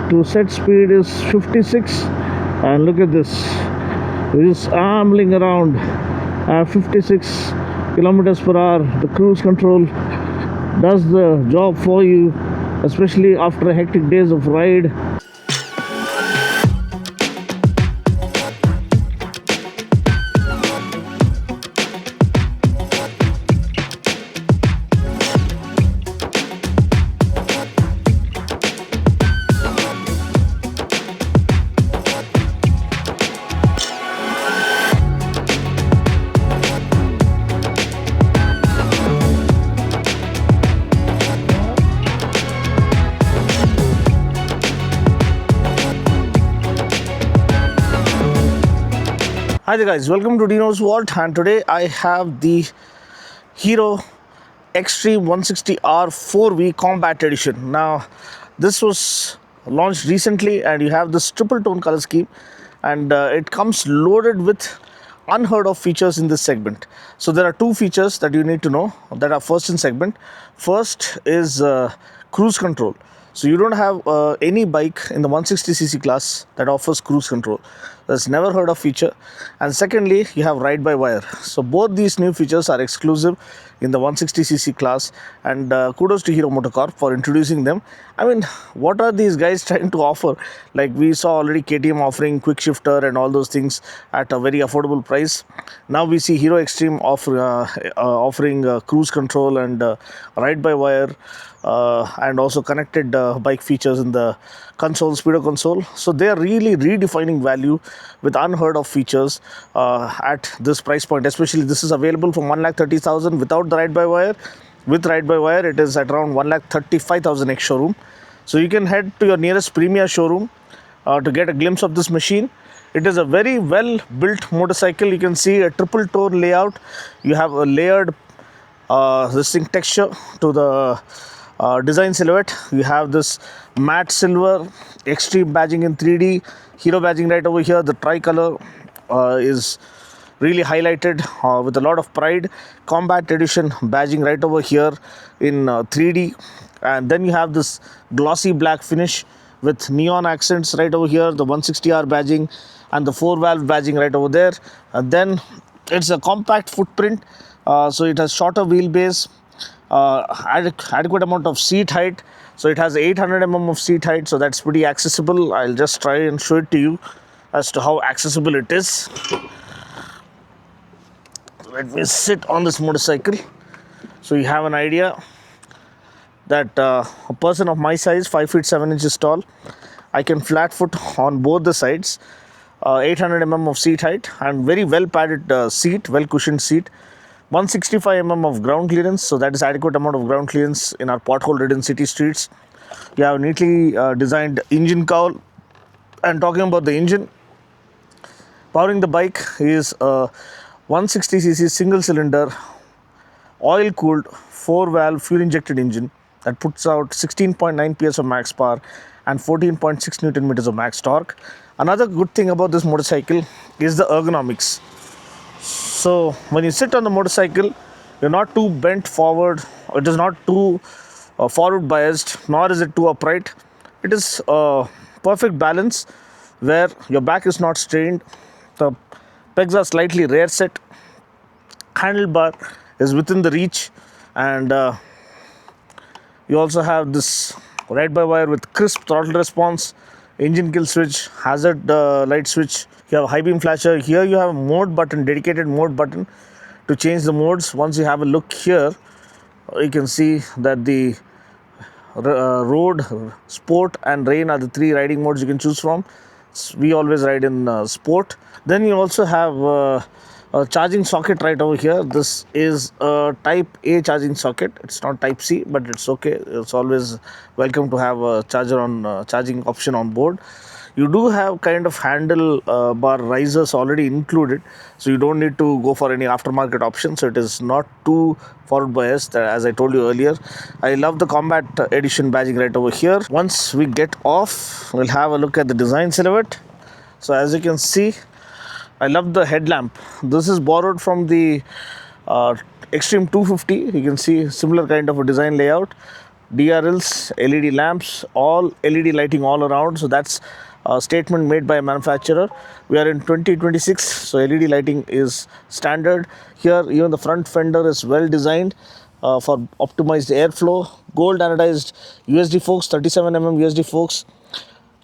to set speed is 56, and look at this, it is ambling around at 56 kilometers per hour. The cruise control does the job for you, especially after hectic days of ride. Hi there guys, welcome to Dino's World, and today I have the Hero Xtreme 160R 4V Combat Edition. Now this was launched recently and you have this triple tone color scheme, and it comes loaded with unheard of features in this segment. So there are two features that you need to know that are first in segment. First is cruise control. So you don't have any bike in the 160cc class that offers cruise control. That's never heard of feature. And secondly, you have ride by wire. So both these new features are exclusive in the 160cc class, and kudos to Hero MotoCorp for introducing them. I mean, what are these guys trying to offer? Like we saw already KTM offering quick shifter and all those things at a very affordable price. Now we see Hero Xtreme offering cruise control and ride by wire. And also connected bike features in the console, speedo console. So they are really redefining value with unheard of features at this price point. Especially this is available for 1,30,000 without the ride by wire. With ride by wire, it is at around 1,35,000 ex showroom. So you can head to your nearest premier showroom to get a glimpse of this machine. It is a very well built motorcycle. You can see a triple tone layout. You have a layered this thing texture to the design silhouette. You have this matte silver extreme badging in 3D, Hero badging right over here. The tricolor is really highlighted with a lot of pride. Combat edition badging right over here in 3D, and then you have this glossy black finish with neon accents right over here, the 160R badging and the 4-valve badging right over there. And then it's a compact footprint, so it has shorter wheelbase, adequate amount of seat height. So it has 800 mm of seat height, so that's pretty accessible. I'll just try and show it to you as to how accessible it is. Let me sit on this motorcycle so you have an idea that a person of my size, 5 feet 7 inches tall, I can flat foot on both the sides. 800 mm of seat height and very well padded seat, well cushioned seat. 165 mm of ground clearance, so that is adequate amount of ground clearance in our pothole ridden city streets. You have a neatly designed engine cowl. And talking about the engine, powering the bike is a 160cc single cylinder oil cooled 4-valve fuel injected engine that puts out 16.9 PS of max power and 14.6 Newton meters of max torque. Another good thing about this motorcycle is the ergonomics. So when you sit on the motorcycle, you're not too bent forward, it is not too forward biased, nor is it too upright. It is a perfect balance where your back is not strained, the pegs are slightly rear set, handlebar is within the reach, and you also have this ride by wire with crisp throttle response, engine kill switch, hazard light switch. You have a high beam flasher. Here you have a mode button, dedicated mode button to change the modes. Once you have a look here, you can see that the road, sport and rain are the 3 riding modes you can choose from. We always ride in sport. Then you also have a charging socket right over here. This is a type A charging socket. It's not type C, but it's okay. It's always welcome to have a charger on charging option on board. You do have kind of handle bar risers already included, so you don't need to go for any aftermarket option. So it is not too forward biased, as I told you earlier. I love the combat edition badging right over here. Once we get off, we'll have a look at the design silhouette. So as you can see, I love the headlamp. This is borrowed from the Xtreme 250. You can see similar kind of a design layout. DRLs, LED lamps, all LED lighting all around. So that's a statement made by a manufacturer. We are in 2026, so LED lighting is standard. Here even the front fender is well designed for optimized airflow. Gold anodized USD forks, 37mm USD forks,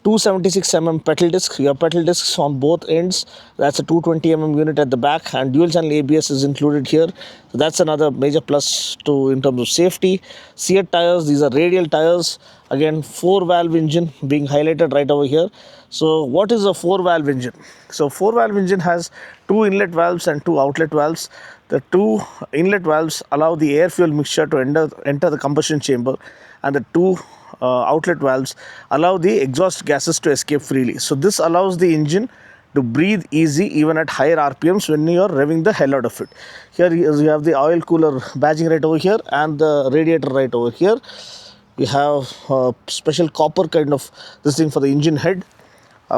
276mm petal disc. You have petal discs on both ends. That's a 220mm unit at the back, and dual channel ABS is included here. So that's another major plus to in terms of safety. Seat tires, these are radial tires. Again, 4-valve engine being highlighted right over here. So what is a 4-valve engine? So 4-valve engine has 2 inlet valves and 2 outlet valves. The 2 inlet valves allow the air fuel mixture to enter the combustion chamber, and the 2 outlet valves allow the exhaust gases to escape freely. So this allows the engine to breathe easy even at higher RPMs when you are revving the hell out of it. Here you have the oil cooler badging right over here and the radiator right over here. You have a special copper kind of this thing for the engine head,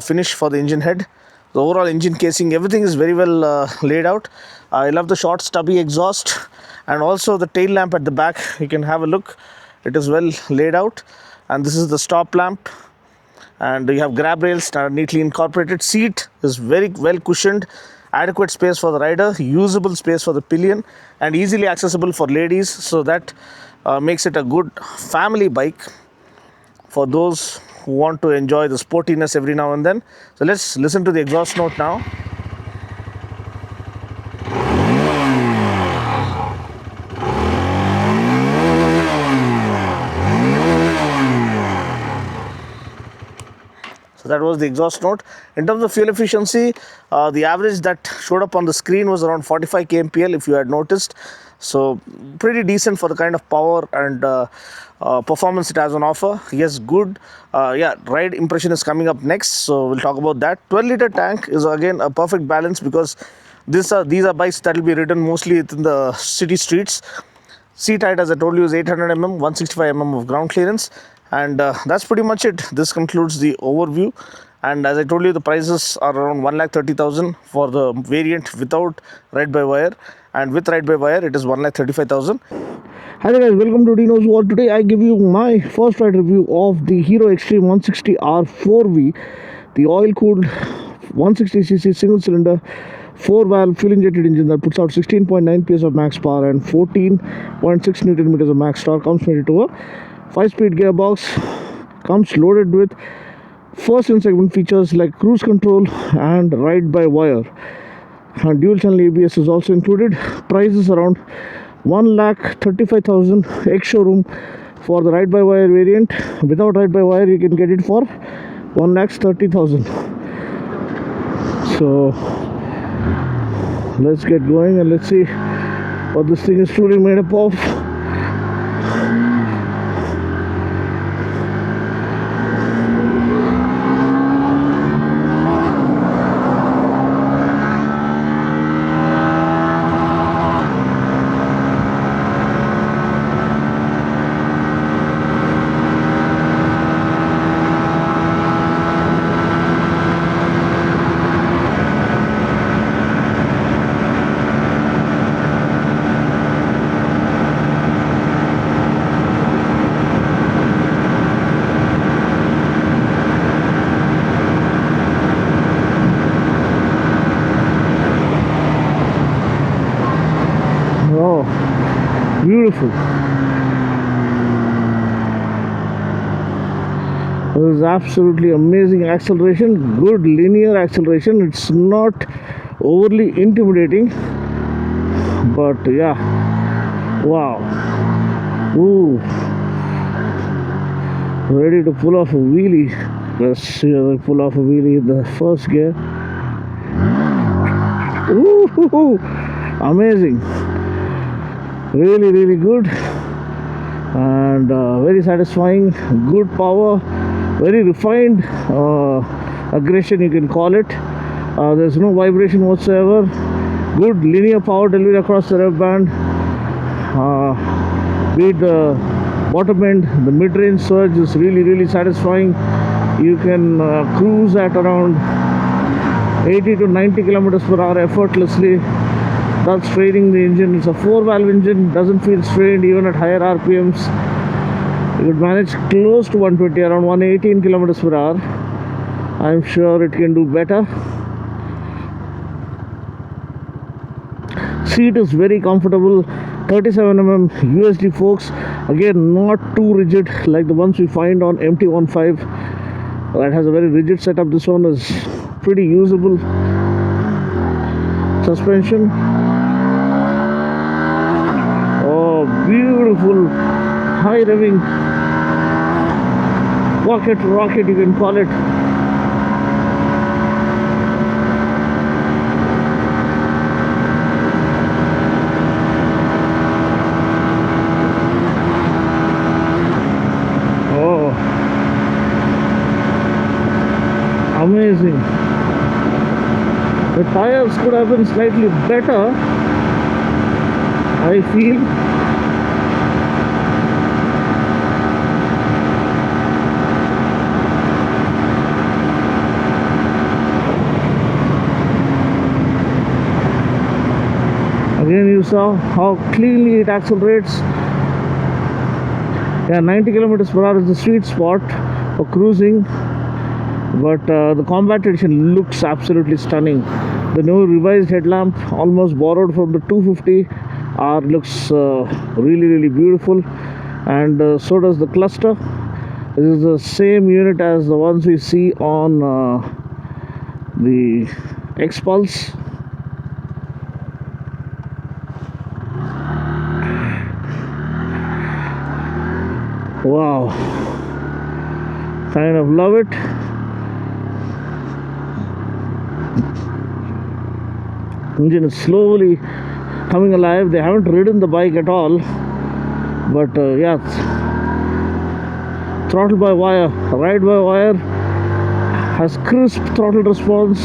finish for the engine head. The overall engine casing, everything is very well laid out. I love the short stubby exhaust, and also the tail lamp at the back. You can have a look. It is well laid out, and this is the stop lamp, and you have grab rails that are neatly incorporated. Seat is very well cushioned, adequate space for the rider, usable space for the pillion, and easily accessible for ladies. So that makes it a good family bike for those who want to enjoy the sportiness every now and then. So let's listen to the exhaust note now. So that was the exhaust note. In terms of fuel efficiency, the average that showed up on the screen was around 45 kmpl, if you had noticed. So pretty decent for the kind of power and performance it has on offer. Yes, good. Ride impression is coming up next, so we'll talk about that. 12-liter tank is again a perfect balance, because these are bikes that will be ridden mostly in the city streets. Seat height, as I told you, is 800mm, 165mm of ground clearance, and that's pretty much it. This concludes the overview, and as I told you, the prices are around 1,30,000 for the variant without ride-by-wire, and with ride-by-wire it is 1,35,000. Hi there guys, welcome to Dino's World. Today I give you my first ride review of the Hero Xtreme 160R 4V, the oil-cooled 160cc single-cylinder 4-valve fuel-injected engine that puts out 16.9 PS of max power and 14.6 Newton meters of max torque. Comes mated to a 5-speed gearbox. Comes loaded with first-in-segment features like cruise control and ride-by-wire. And dual-channel ABS is also included. Price is around 1,35,000 ex-showroom for the ride-by-wire variant. Without ride-by-wire, you can get it for 1,30,000. So let's get going and let's see what this thing is truly made up of. Oh, beautiful. This is absolutely amazing acceleration, good linear acceleration. It's not overly intimidating, but yeah, wow. Ooh, ready to pull off a wheelie. Let's see how I pull off a wheelie in the first gear. Ooh, amazing. Really good, and very satisfying. Good power, very refined aggression, you can call it. There's no vibration whatsoever. Good linear power delivery across the rev band. Be it the bottom end, the mid-range surge is really satisfying. You can cruise at around 80 to 90 kilometers per hour effortlessly without straining the engine. It's a 4-valve engine, doesn't feel strained even at higher RPMs. You could manage close to 120, around 118 kilometers per hour. I'm sure it can do better. Seat is very comfortable, 37mm USD forks, again not too rigid like the ones we find on MT-15. That has a very rigid setup. This one is pretty usable. Suspension, oh beautiful, high revving rocket you can call it. Amazing. The tires could have been slightly better, I feel. Again, you saw how cleanly it accelerates. Yeah, 90 kilometers per hour is the sweet spot for cruising. But the combat edition looks absolutely stunning. The new revised headlamp, almost borrowed from the 250R, looks really beautiful, and so does the cluster. This is the same unit as the ones we see on the X-Pulse. Wow, kind of love it. Engine is slowly coming alive. They haven't ridden the bike at all, but yeah, throttle by wire, ride by wire, has crisp throttle response.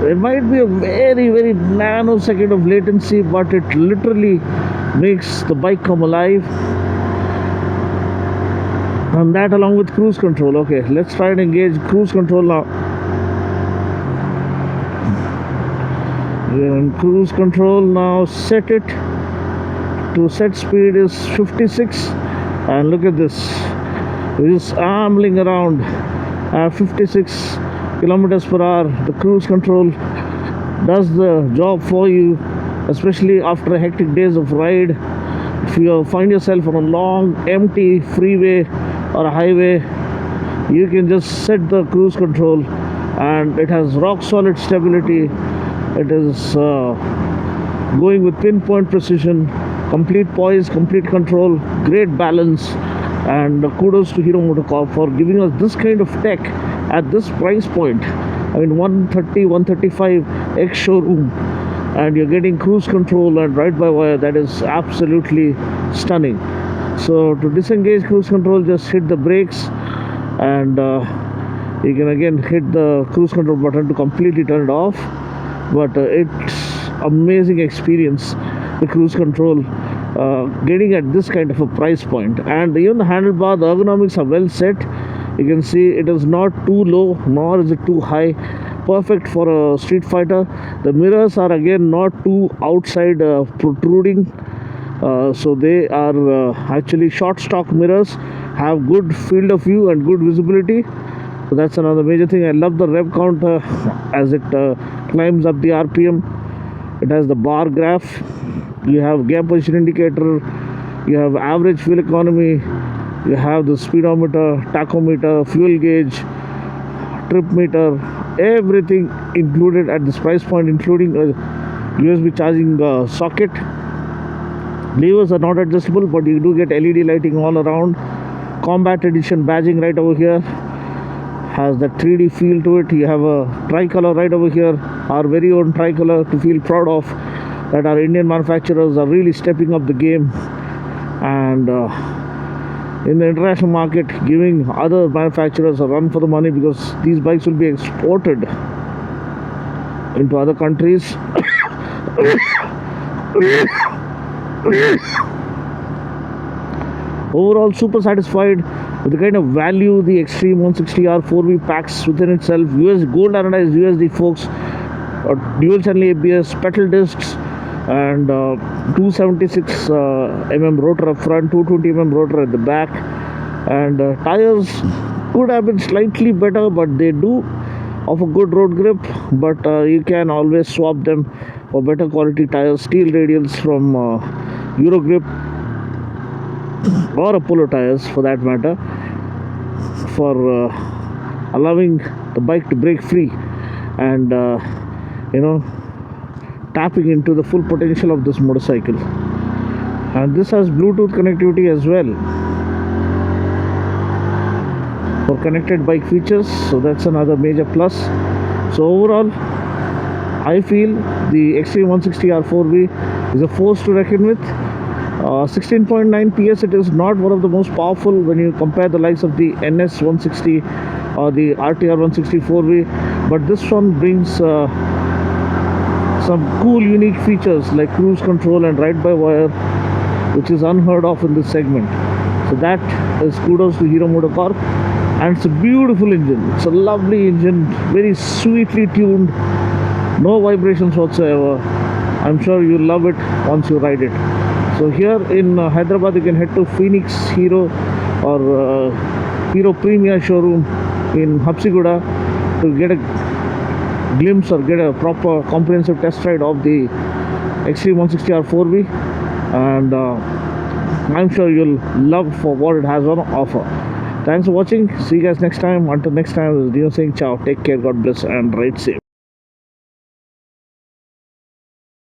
There might be a very nanosecond of latency, but it literally makes the bike come alive. And that along with cruise control. Okay, let's try and engage cruise control now. We're in cruise control now. Set it to set speed is 56, and look at this. We're just ambling around at 56 kilometers per hour. The cruise control does the job for you, especially after hectic days of ride. If you find yourself on a long empty freeway or a highway, you can just set the cruise control and it has rock solid stability. It is going with pinpoint precision, complete poise, complete control, great balance, and kudos to Hero MotoCorp for giving us this kind of tech at this price point. I mean 130, 135 X showroom, and you're getting cruise control and ride by wire. That is absolutely stunning. So to disengage cruise control, just hit the brakes, and you can again hit the cruise control button to completely turn it off. But it's amazing experience, the cruise control, getting at this kind of a price point. And even the handlebar, the ergonomics are well set. You can see it is not too low nor is it too high, perfect for a street fighter. The mirrors are again not too outside protruding, so they are actually short stock mirrors, have good field of view and good visibility. So that's another major thing. I love the rev counter as it climbs up the RPM. It has the bar graph. You have gear position indicator. You have average fuel economy. You have the speedometer, tachometer, fuel gauge, trip meter, everything included at this price point, including a USB charging socket. Levers are not adjustable, but you do get LED lighting all around. Combat edition badging right over here. Has that 3D feel to it. You have a tricolor right over here, our very own tricolor to feel proud of, that our Indian manufacturers are really stepping up the game, and in the international market giving other manufacturers a run for the money, because these bikes will be exported into other countries. Overall, super satisfied with the kind of value the Xtreme 160R 4V packs within itself. Gold anodized USD forks, dual channel ABS, pedal discs, and 276 mm rotor up front, 220 rotor at the back, and tires could have been slightly better, but they do offer good road grip. But you can always swap them for better quality tires, steel radials from Eurogrip or Apollo tires for that matter, for allowing the bike to break free and you know, tapping into the full potential of this motorcycle. And this has Bluetooth connectivity as well for connected bike features, so that's another major plus. So overall, I feel the Xtreme 160R 4V is a force to reckon with. 16.9 PS, it is not one of the most powerful when you compare the likes of the NS 160 or the RTR 160 4V, but this one brings some cool unique features like cruise control and ride-by-wire, which is unheard of in this segment. So that is kudos to Hero MotoCorp, and it's a beautiful engine. It's a lovely engine, very sweetly tuned, no vibrations whatsoever. I'm sure you'll love it once you ride it. So here in Hyderabad, you can head to Phoenix Hero or Hero Premier showroom in Hapsiguda to get a glimpse or get a proper comprehensive test ride of the Xtreme 160R 4V, and I'm sure you'll love for what it has on offer. Thanks for watching. See you guys next time. Until next time, this is Dino saying ciao. Take care, God bless, and ride safe.